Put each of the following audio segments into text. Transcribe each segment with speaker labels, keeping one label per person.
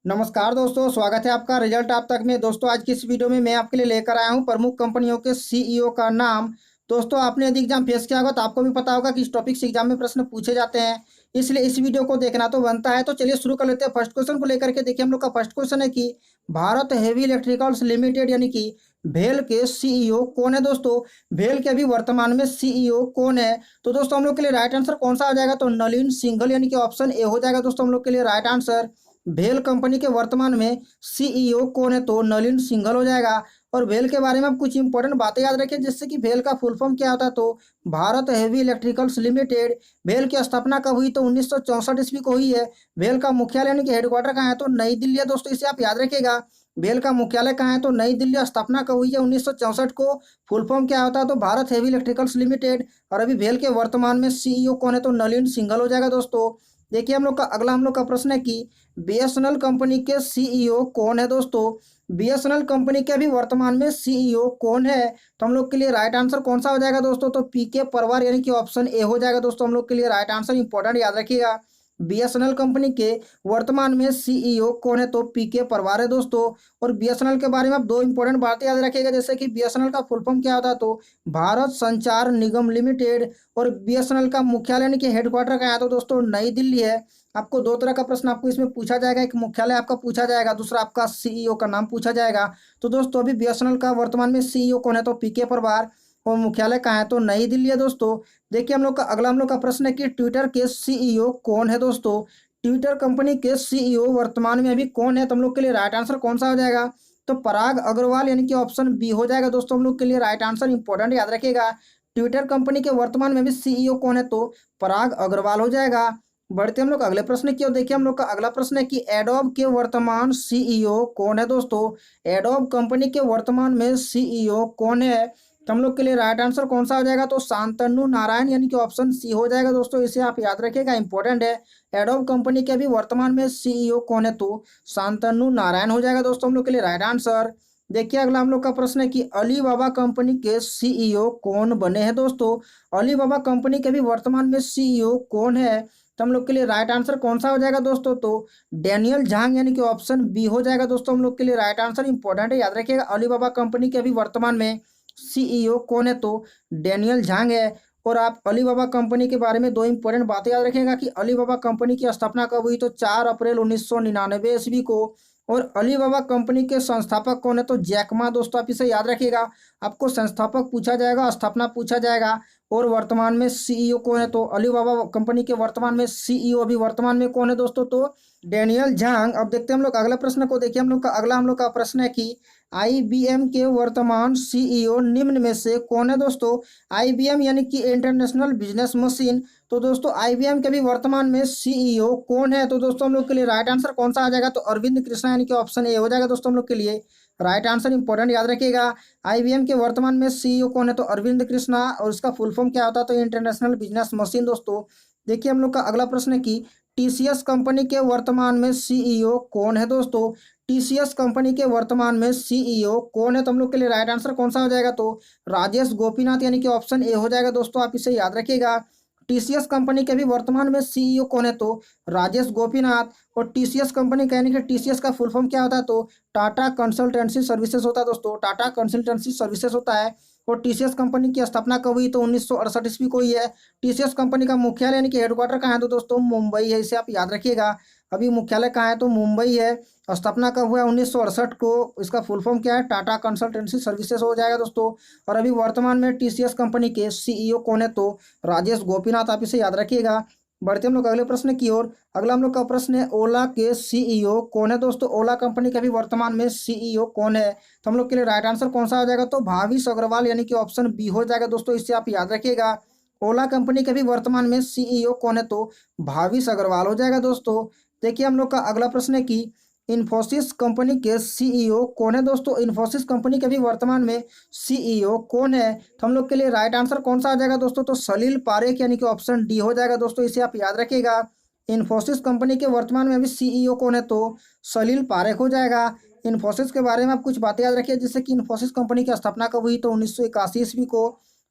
Speaker 1: नमस्कार दोस्तों, स्वागत है आपका रिजल्ट आप तक में। दोस्तों आज की इस वीडियो में मैं आपके लिए लेकर आया हूं प्रमुख कंपनियों के सीईओ का नाम। दोस्तों आपने यदि एग्जाम फेस किया होगा तो आपको भी पता होगा कि इस टॉपिक से एग्जाम में प्रश्न पूछे जाते हैं, इसलिए इस वीडियो को देखना तो बनता है। तो चलिए शुरू कर लेते हैं फर्स्ट क्वेश्चन को लेकर के। देखिए हम लोग का फर्स्ट क्वेश्चन है कि भारत हेवी इलेक्ट्रिकल्स लिमिटेड यानी कि भेल के सीईओ कौन है। दोस्तों भेल के अभी वर्तमान में सीईओ कौन है? तो दोस्तों हम लोग के लिए राइट आंसर कौन सा आ जाएगा? तो नलिन सिंघल यानी कि ऑप्शन ए हो जाएगा दोस्तों हम लोग के लिए राइट आंसर। भेल कंपनी के वर्तमान में सीईओ कौन है? तो नलिन सिंघल हो जाएगा। और भेल के बारे में आप कुछ इंपॉर्टेंट बातें याद रखें, जिससे कि भेल का फुल फॉर्म क्या होता है। तो भारत हेवी इलेक्ट्रिकल्स लिमिटेड। भेल की स्थापना कब हुई? तो 1964 ईस्वी को हुई है। भेल का मुख्यालय यानी कि हेडक्वार्टर कहाँ है? तो नई दिल्ली है दोस्तों, इसे आप याद रखिएगा। भेल का मुख्यालय कहाँ है? तो नई दिल्ली। स्थापना कब हुई है? 1964 को। फुल फॉर्म क्या होता है? तो भारत हेवी इलेक्ट्रिकल्स लिमिटेड। और अभी भेल के वर्तमान में सीईओ कौन है? तो नलिन सिंघल हो जाएगा दोस्तों। देखिए हम लोग का प्रश्न है कि बीएसएनएल कंपनी के सीईओ कौन है। दोस्तों बीएसएनएल कंपनी के अभी वर्तमान में सीईओ कौन है? तो हम लोग के लिए राइट आंसर कौन सा हो जाएगा दोस्तों? तो पीके परवार यानी कि ऑप्शन ए हो जाएगा दोस्तों हम लोग के लिए राइट आंसर। इंपॉर्टेंट याद रखिएगा, बीएसएनएल कंपनी के वर्तमान में सीईओ कौन है? तो पीके परवार है दोस्तों। और बीएसएनएल के बारे में आप दो इंपॉर्टेंट बातें याद रखिएगा, जैसे कि बीएसएनएल का फुल फॉर्म क्या होता है? तो भारत संचार निगम लिमिटेड। और बीएसएनएल का मुख्यालय यानी कि हेडक्वार्टर कहाँ है? तो दोस्तों नई दिल्ली है। आपको दो तरह का प्रश्न आपको इसमें पूछा जाएगा, एक मुख्यालय आपका पूछा जाएगा, दूसरा आपका सीईओ का नाम पूछा जाएगा। तो दोस्तों अभी बीएसएनएल का वर्तमान में सीईओ कौन है? तो पीके परमार। और मुख्यालय कहाँ है? तो नई दिल्ली है दोस्तों। देखिए हम लोग का प्रश्न है कि ट्विटर के सीईओ कौन है। दोस्तों ट्विटर कंपनी के सीईओ वर्तमान में अभी कौन है? तो हम लोग के लिए राइट आंसर कौन सा हो जाएगा? तो पराग अग्रवाल यानी कि ऑप्शन बी हो जाएगा दोस्तों हम लोग के लिए राइट आंसर। इंपॉर्टेंट याद रखिएगा, ट्विटर कंपनी के वर्तमान में भी सीईओ कौन है? तो पराग अग्रवाल हो जाएगा। बढ़ते हम लोग अगले प्रश्न की ओर। देखिए हम लोग का अगला प्रश्न है कि एडोब के वर्तमान सीईओ कौन है। दोस्तों एडोब कंपनी के वर्तमान में सीईओ कौन है? तो हम लोग के लिए राइट आंसर कौन सा हो जाएगा? तो शांतनु नारायण यानी कि ऑप्शन सी हो जाएगा दोस्तों, इसे आप याद रखिएगा, इंपॉर्टेंट है। एडोब कंपनी के अभी वर्तमान में सीईओ कौन है? तो शांतनु नारायण हो जाएगा दोस्तों हम लोग के लिए राइट आंसर। देखिए अगला हम लोग का प्रश्न है कि अलीबाबा कंपनी के सीईओ कौन बने हैं। दोस्तों अलीबाबा कंपनी के भी वर्तमान में सीईओ कौन है? तो हम लोग के लिए राइट आंसर कौन सा हो जाएगा दोस्तों? तो डैनियल झांग यानी कि ऑप्शन बी हो जाएगा दोस्तों हम लोग के लिए राइट आंसर। इंपॉर्टेंट है, याद रखिएगा, अलीबाबा कंपनी के अभी वर्तमान में सीईओ कौन है? तो डैनियल झांग है। और आप अलीबाबा कंपनी के बारे में दो इंपॉर्टेंट बातें याद रखिएगा कि अलीबाबा कंपनी की स्थापना कब हुई? तो 4 अप्रैल 1999 ईस्वी को। और अलीबाबा कंपनी के संस्थापक कौन है? तो जैकमा। दोस्तों आप इसे याद रखिएगा, आपको संस्थापक पूछा जाएगा, स्थापना पूछा जाएगा। और वर्तमान में सीईओ कौन है? तो अलीबाबा कंपनी के वर्तमान में सीईओ अभी वर्तमान में कौन है दोस्तों? तो डैनियल झांग। अब देखते हैं हम लोग अगला प्रश्न को। देखिए हम लोग का प्रश्न है कि आईबीएम के वर्तमान सीईओ निम्न में से कौन है। दोस्तों आईबीएम यानी कि इंटरनेशनल बिजनेस मशीन। तो दोस्तों आईबीएम के भी वर्तमान में सीईओ कौन है? तो दोस्तों हम लोग के लिए राइट आंसर कौन सा आ जाएगा? तो अरविंद कृष्णा यानी कि ऑप्शन ए हो जाएगा दोस्तों हम लोग के लिए राइट आंसर। इंपॉर्टेंट याद रखिएगा, आईबीएम के वर्तमान में सीईओ कौन है? तो अरविंद कृष्णा। और इसका फुल फॉर्म क्या होता है? तो इंटरनेशनल बिजनेस मशीन। दोस्तों देखिए हम लोग का अगला प्रश्न है कि टीसीएस कंपनी के वर्तमान में सीईओ कौन है। दोस्तों टीसीएस कंपनी के वर्तमान में सीईओ कौन है? तो हम लोग के लिए राइट आंसर कौन सा हो जाएगा? तो राजेश गोपीनाथ यानी कि ऑप्शन ए हो जाएगा दोस्तों, आप इसे याद रखिएगा। टीसीएस कंपनी के भी वर्तमान में सीईओ कौन है? तो राजेश गोपीनाथ। और टीसीएस कंपनी का यानी कि टीसीएस का फुल फॉर्म क्या होता है? तो टाटा कंसल्टेंसी सर्विसेज होता है दोस्तों, टाटा कंसल्टेंसी सर्विसेज होता है। और टीसीएस कंपनी की स्थापना कब हुई? तो 1968 ईस्वी को हुई है। टीसीएस कंपनी का मुख्यालय यानी कि हेडक्वार्टर कहाँ है? तो दोस्तों मुंबई है, इसे आप याद रखिएगा। अभी मुख्यालय कहाँ है? तो मुंबई है। स्थापना कब हुआ है? 1968 को। इसका फुल फॉर्म क्या है? टाटा कंसल्टेंसी सर्विसेज हो जाएगा दोस्तों। और अभी वर्तमान में टीसीएस कंपनी के सीईओ कौन है? तो राजेश गोपीनाथ, आप इसे याद रखिएगा। बढ़ते हम लोग अगले प्रश्न की ओर। अगला हम लोग का प्रश्न है ओला के सीईओ कौन है। दोस्तों ओला कंपनी के भी वर्तमान में सीईओ कौन है? तो हम लोग के लिए राइट आंसर कौन सा आ जाएगा? तो भाविश अग्रवाल यानी कि ऑप्शन बी हो जाएगा दोस्तों, इससे आप याद रखिएगा। ओला कंपनी के भी वर्तमान में सीईओ कौन है? तो भाविश अग्रवाल हो जाएगा दोस्तों। देखिए हम लोग का अगला प्रश्न है कि इन्फोसिस कंपनी के सीईओ कौन है। दोस्तों इन्फोसिस कंपनी के भी वर्तमान में सीईओ कौन है? तो हम लोग के लिए राइट आंसर कौन सा आ जाएगा दोस्तों? तो सलील पारेख यानी कि ऑप्शन डी हो जाएगा दोस्तों, इसे आप याद रखिएगा। इन्फोसिस कंपनी के वर्तमान में अभी सीईओ कौन है? तो सलील पारेख हो जाएगा। इन्फोसिस के बारे में आप कुछ बातें याद रखिए, जैसे कि इन्फोसिस कंपनी की स्थापना कब हुई? तो 1981 ईस्वी को।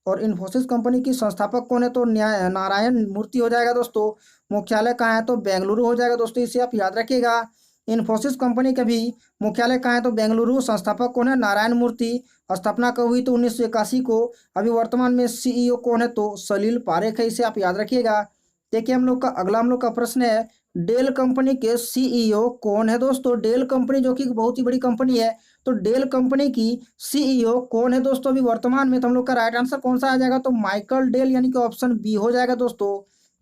Speaker 1: और इन्फोसिस कंपनी की संस्थापक कौन है? तो नारायण मूर्ति हो जाएगा दोस्तों। मुख्यालय कहाँ है? तो बेंगलुरु हो जाएगा दोस्तों, इसे आप याद रखिएगा। इन्फोसिस कंपनी का भी मुख्यालय कहाँ है? तो बेंगलुरु। संस्थापक कौन है? नारायण मूर्ति। स्थापना कब हुई? तो 1981 को। अभी वर्तमान में सीईओ कौन है? तो सलील पारेख है, इसे आप याद रखिएगा। देखिए हम लोग का प्रश्न है, डेल कंपनी के सीईओ कौन है दोस्तों? डेल कंपनी जो कि बहुत ही बड़ी कंपनी है, तो डेल कंपनी की सीईओ कौन है दोस्तों अभी वर्तमान में? तो हम लोग का राइट आंसर कौन सा आ जाएगा? तो माइकल डेल, यानी कि ऑप्शन बी हो जाएगा दोस्तों।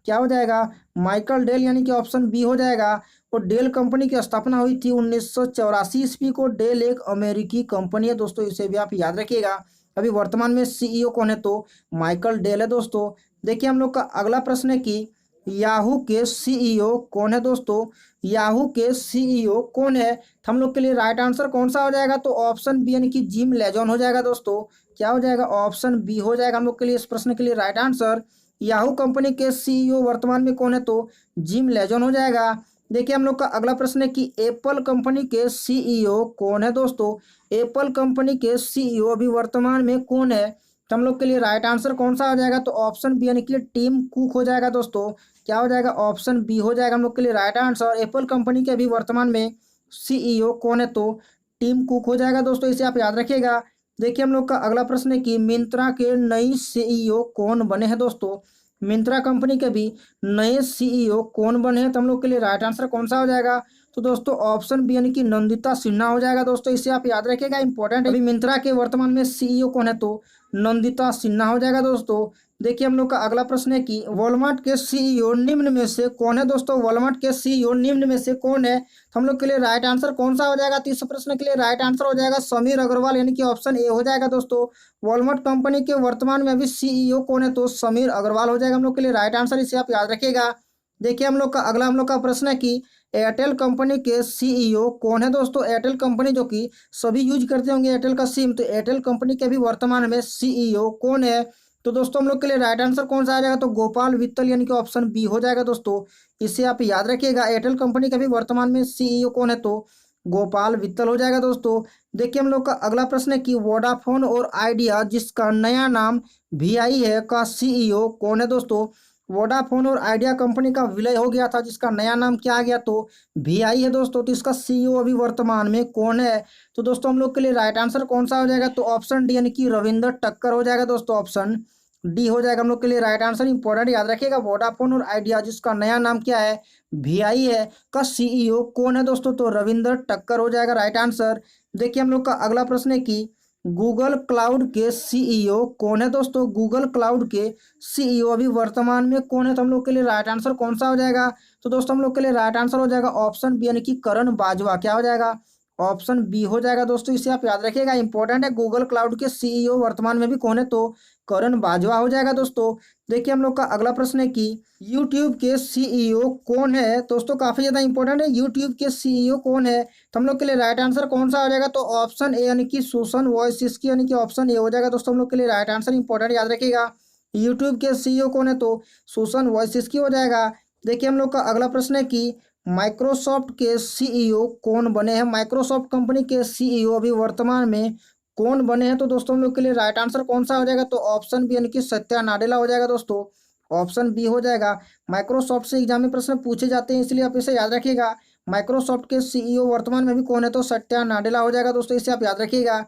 Speaker 1: क्या हो जाएगा? माइकल डेल, यानी कि ऑप्शन बी हो जाएगा। और डेल कंपनी की स्थापना हुई थी 1984 ईस्वी को। डेल एक अमेरिकी कंपनी है दोस्तों, इसे भी आप याद रखिएगा। अभी वर्तमान में सीईओ कौन है? तो माइकल डेल है दोस्तों। देखिए हम लोग का अगला प्रश्न है कि याहू के सीईओ कौन है दोस्तों? याहू के सीईओ कौन है? तो हम लोग के लिए राइट आंसर कौन सा हो जाएगा? तो ऑप्शन बी, यानी कि जिम लेजॉन हो जाएगा दोस्तों। क्या हो जाएगा? ऑप्शन बी हो जाएगा हम लोग के लिए इस प्रश्न के लिए राइट आंसर। याहू कंपनी के सीईओ वर्तमान में कौन है? तो जिम लेजॉन हो जाएगा। देखिए हम लोग का अगला प्रश्न है कि एप्पल कंपनी के सीईओ कौन है दोस्तों? एप्पल कंपनी के सीईओ अभी वर्तमान में कौन है? तो हम लोग के लिए राइट आंसर कौन सा हो जाएगा? तो ऑप्शन बी, यानी कि टिम कुक हो जाएगा दोस्तों। क्या हो जाएगा? ऑप्शन बी हो जाएगा हम लोग के लिए राइट आंसर। एप्पल कंपनी के अभी वर्तमान में सीईओ कौन है? तो टिम कुक हो जाएगा दोस्तों, इसे आप याद रखिएगा। देखिए हम लोग का अगला प्रश्न है कि मिंत्रा के नई सीईओ कौन बने हैं दोस्तों? मिंत्रा कंपनी के भी नए सीईओ कौन बने हैं? तो हम लोग के लिए राइट आंसर कौन सा हो जाएगा? तो दोस्तों ऑप्शन बी, यानी कि नंदिता सिन्हा हो जाएगा दोस्तों, इसे आप याद रखिएगा, इंपॉर्टेंट है। अभी मिंत्रा के वर्तमान में सीईओ कौन है? तो नंदिता सिन्हा हो जाएगा दोस्तों। देखिए हम लोग का अगला प्रश्न है कि वॉलमार्ट के सीईओ निम्न में से कौन है दोस्तों? वॉलमार्ट के सीईओ निम्न में से कौन है? तो हम लोग के लिए राइट आंसर कौन सा हो जाएगा? तो इस प्रश्न के लिए राइट आंसर हो जाएगा समीर अग्रवाल, यानी कि ऑप्शन ए हो जाएगा दोस्तों। वॉलमार्ट कंपनी के वर्तमान में अभी सीईओ कौन है? तो समीर अग्रवाल हो जाएगा हम लोग के लिए राइट आंसर, इसे आप याद रखिएगा। देखिए हम लोग का प्रश्न है कि एयरटेल कंपनी के सीईओ कौन है दोस्तों? एयरटेल कंपनी जो कि सभी यूज करते होंगे एयरटेल का सिम, तो एयरटेल कंपनी के भी वर्तमान में सीईओ कौन है? तो दोस्तों हम लोग के लिए राइट आंसर कौन सा आ जाएगा? तो गोपाल वित्तल, यानी कि ऑप्शन बी हो जाएगा दोस्तों, इसे आप याद रखिएगा। एयरटेल कंपनी का भी वर्तमान में सीईओ कौन है? तो गोपाल वित्तल हो जाएगा दोस्तों। देखिए हम लोग का अगला प्रश्न है कि वोडाफोन और आइडिया जिसका नया नाम वीआई है का सीईओ कौन है दोस्तों? वोडाफोन और आइडिया कंपनी का विलय हो गया था, जिसका नया नाम क्या आ गया? तो वीआई है दोस्तों। तो इसका सीईओ अभी वर्तमान में कौन है? तो दोस्तों हम लोग के लिए राइट आंसर कौन सा हो जाएगा? तो ऑप्शन डी, यानी कि रविंदर टक्कर हो जाएगा दोस्तों, ऑप्शन डी हो जाएगा हम लोग के लिए राइट आंसर। इंपॉर्टेंट याद रखिएगा, वोडाफोन और आइडिया जिसका नया नाम क्या है? वीआई है, का सीईओ कौन है दोस्तों? तो रविंदर टक्कर हो जाएगा राइट आंसर। देखिए हम लोग का अगला प्रश्न है कि गूगल क्लाउड के सीईओ कौन है दोस्तों? गूगल क्लाउड के सीईओ अभी वर्तमान में कौन है? तो हम लोग के लिए राइट आंसर कौन सा हो जाएगा? तो दोस्तों हम लोग के लिए राइट आंसर हो जाएगा ऑप्शन बी, यानी कि करण बाजवा। क्या हो जाएगा? ऑप्शन बी हो जाएगा दोस्तों, इसे आप याद रखिएगा, इंपॉर्टेंट है। गूगल क्लाउड के सीईओ वर्तमान में भी कौन है? तो करण बाजवा हो जाएगा दोस्तों। देखिए हम लोग का अगला प्रश्न है कि यूट्यूब के सीईओ कौन है? दोस्तों काफी ज्यादा इंपॉर्टेंट है, यूट्यूब के सीईओ कौन है? तो हम लोग के लिए राइट आंसर कौन सा हो जाएगा? तो ऑप्शन ए, यानी कि सुसन वॉइसिस्की, यानी कि ऑप्शन ए हो जाएगा दोस्तों हम लोग के लिए राइट आंसर, इंपॉर्टेंट याद रखिएगा। यूट्यूब के सीईओ कौन है? तो सुसन वॉइसिस्की हो जाएगा। देखिए हम लोग का अगला प्रश्न है कि माइक्रोसॉफ्ट के सीईओ कौन बने हैं? माइक्रोसॉफ्ट कंपनी के सीईओ अभी वर्तमान में कौन बने हैं? तो दोस्तों हम लोग के लिए राइट आंसर कौन सा हो जाएगा? तो ऑप्शन बी, यानी कि सत्या नाडेला हो जाएगा दोस्तों, ऑप्शन बी हो जाएगा। माइक्रोसॉफ्ट से एग्जाम में प्रश्न पूछे जाते हैं, इसलिए आप इसे याद रखिएगा। माइक्रोसॉफ्ट के सीईओ वर्तमान में भी कौन है? तो सत्या नाडेला हो जाएगा दोस्तों, इसे आप याद रखिएगा।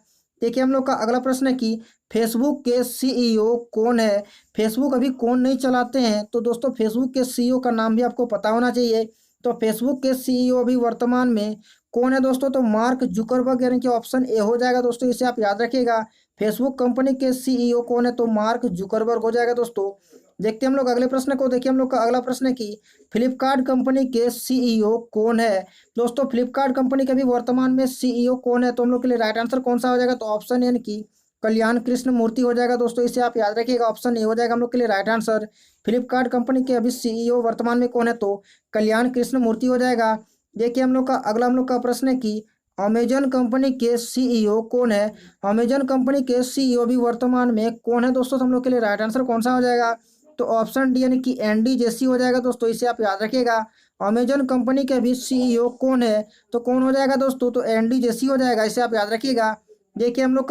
Speaker 1: देखिए हम लोग का अगला प्रश्न है कि फेसबुक के सीईओ कौन है? फेसबुक अभी कौन नहीं चलाते हैं? तो दोस्तों फेसबुक के सीईओ का नाम भी आपको पता होना चाहिए। तो फेसबुक के सीईओ अभी वर्तमान में कौन है दोस्तों? तो मार्क जुकरबर्ग, यानी कि ऑप्शन ए हो जाएगा दोस्तों, इसे आप याद रखिएगा। फेसबुक कंपनी के सीईओ कौन है? तो मार्क जुकरबर्ग हो जाएगा दोस्तों। देखते हैं हम लोग अगले प्रश्न को। देखिए हम लोग का अगला प्रश्न है कि फ्लिपकार्ट कंपनी के सीईओ कौन है? दोस्तों फ्लिपकार्ट कंपनी के भी वर्तमान में सीईओ कौन है? तो हम लोग के लिए राइट आंसर कौन सा हो जाएगा? तो ऑप्शन यानी कि कल्याण कृष्ण मूर्ति हो जाएगा दोस्तों, इसे आप याद रखिएगा, ऑप्शन ए हो जाएगा हम लोग के लिए राइट आंसर। फ्लिपकार्ट कंपनी के अभी सीईओ वर्तमान में कौन है? तो कल्याण कृष्ण मूर्ति हो जाएगा। देखिए हम लोग का प्रश्न है कि अमेजन कंपनी के सीईओ कौन है? अमेजन कंपनी के सीईओ भी वर्तमान में कौन है दोस्तों? तो हम लोग के लिए राइट आंसर कौन सा हो जाएगा? तो ऑप्शन डी, यानी कि एनडी जेसी हो जाएगा दोस्तों, इसे आप याद रखिएगा। अमेजन कंपनी के भी सीईओ कौन है? तो कौन हो जाएगा दोस्तों? तो एनडी जेसी हो जाएगा, इसे आप याद रखिएगा। देखिए हम लोग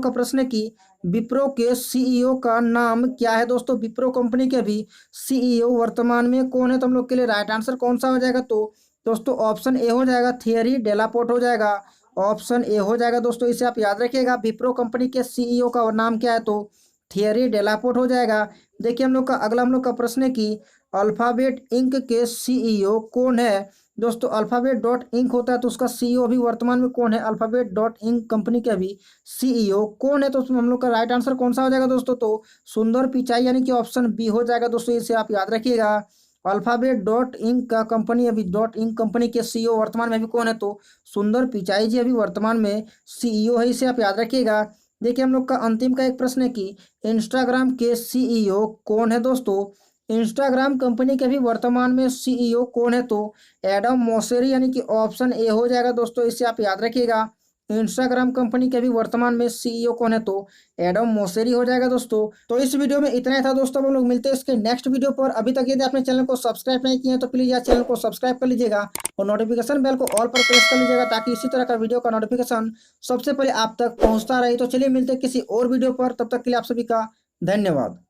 Speaker 1: का प्रश्न है कि विप्रो के सीईओ का नाम क्या है दोस्तों? विप्रो कंपनी के भी सीईओ वर्तमान में कौन है? तो हम लोग के लिए राइट आंसर कौन सा हो जाएगा? तो दोस्तों ऑप्शन ए हो जाएगा थियरी डेलापोर्ट हो जाएगा, ऑप्शन ए हो जाएगा दोस्तों, इसे आप याद रखिएगा। विप्रो कंपनी के सीईओ का नाम क्या है, तो थियरी डेलापोर्ट हो जाएगा। देखिए हम लोग का अगला हम लोग का प्रश्न है कि अल्फाबेट इंक के सीईओ कौन है। दोस्तों अल्फाबेट डॉट इंक होता है तो उसका सीईओ अभी वर्तमान में कौन है, अल्फाबेट डॉट इंक कंपनी के अभी सीईओ कौन है। तो उसमें हम लोग का राइट आंसर कौन सा हो जाएगा दोस्तों, तो सुंदर पिचाई यानी कि ऑप्शन बी हो जाएगा दोस्तों, इसे आप याद रखिएगा। अल्फाबेट डॉट इंक का कंपनी अभी डॉट इंक कंपनी के सीईओ वर्तमान में अभी कौन है, तो सुंदर पिचाई जी अभी वर्तमान में सीईओ है, इसे आप याद रखिएगा। देखिए हम लोग का अंतिम का एक प्रश्न है कि इंस्टाग्राम के सीईओ कौन है दोस्तों। इंस्टाग्राम कंपनी के भी वर्तमान में सीईओ कौन है, तो एडम मोसेरी यानी कि ऑप्शन ए हो जाएगा दोस्तों, इसे आप याद रखिएगा। इंस्टाग्राम कंपनी के भी वर्तमान में सीईओ कौन है, तो एडम मोसेरी हो जाएगा दोस्तों। तो इस वीडियो में इतना ही था दोस्तों, हम लोग मिलते हैं इसके नेक्स्ट वीडियो पर। अभी तक यदि आपने चैनल को सब्सक्राइब नहीं किया है तो प्लीज यार चैनल को सब्सक्राइब कर लीजिएगा और नोटिफिकेशन बेल को ऑल पर प्रेस कर लीजिएगा, ताकि इसी तरह का वीडियो का नोटिफिकेशन सबसे पहले आप तक पहुंचता रहे। तो चलिए मिलते हैं किसी और वीडियो पर, तब तक के लिए आप सभी का धन्यवाद।